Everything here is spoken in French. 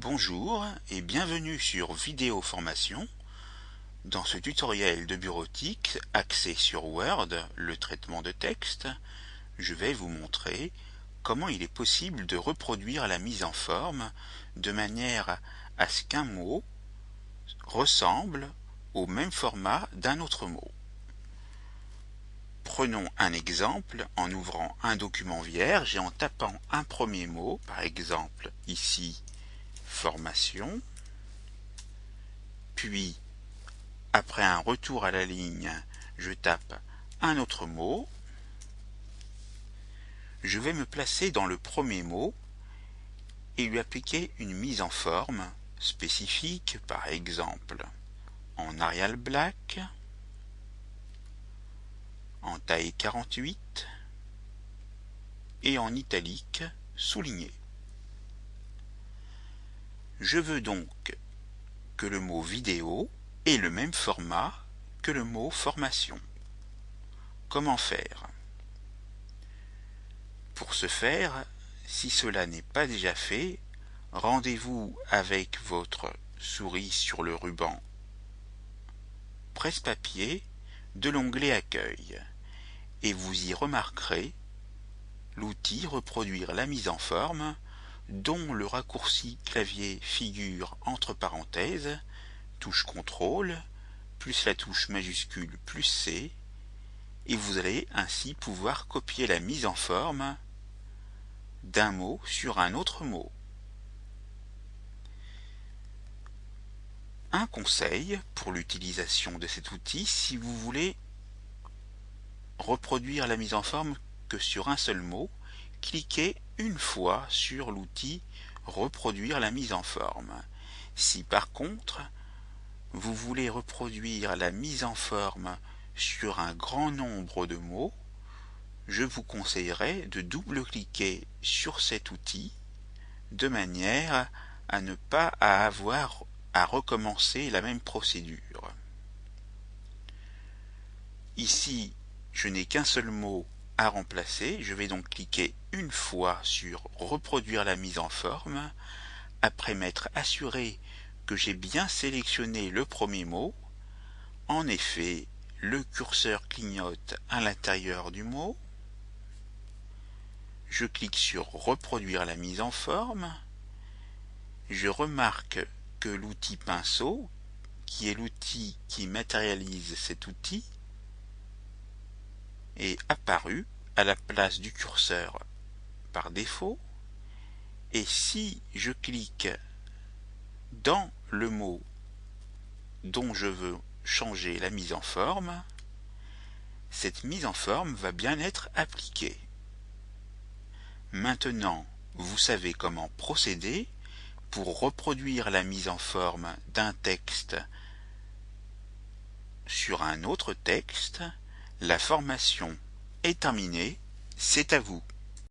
Bonjour et bienvenue sur Vidéo Formation. Dans ce tutoriel de bureautique axé sur Word, le traitement de texte, je vais vous montrer comment il est possible de reproduire la mise en forme de manière à ce qu'un mot ressemble au même format d'un autre mot. Prenons un exemple en ouvrant un document vierge et en tapant un premier mot, par exemple ici formation, puis après un retour à la ligne, je tape un autre mot. Je vais me placer dans le premier mot et lui appliquer une mise en forme spécifique, par exemple en Arial Black, en taille 48 et en italique souligné. Je veux donc que le mot vidéo ait le même format que le mot formation. Comment faire? Pour ce faire, si cela n'est pas déjà fait, rendez-vous avec votre souris sur le ruban presse-papier de l'onglet Accueil et vous y remarquerez l'outil Reproduire la mise en forme dont le raccourci clavier figure entre parenthèses, touche CTRL, plus la touche majuscule plus C, et vous allez ainsi pouvoir copier la mise en forme d'un mot sur un autre mot. Un conseil pour l'utilisation de cet outil, si vous voulez reproduire la mise en forme que sur un seul mot, cliquez une fois sur l'outil Reproduire la mise en forme. Si par contre, vous voulez reproduire la mise en forme sur un grand nombre de mots, je vous conseillerais de double-cliquer sur cet outil de manière à ne pas avoir à recommencer la même procédure. Ici, je n'ai qu'un seul mot à remplacer. Je vais donc cliquer une fois sur Reproduire la mise en forme, après m'être assuré que j'ai bien sélectionné le premier mot. En effet, le curseur clignote à l'intérieur du mot. Je clique sur Reproduire la mise en forme. Je remarque que l'outil pinceau, qui est l'outil qui matérialise cet outil, est apparu à la place du curseur par défaut. Et si je clique dans le mot dont je veux changer la mise en forme, cette mise en forme va bien être appliquée. Maintenant, vous savez comment procéder pour reproduire la mise en forme d'un texte sur un autre texte. La formation est terminée, c'est à vous.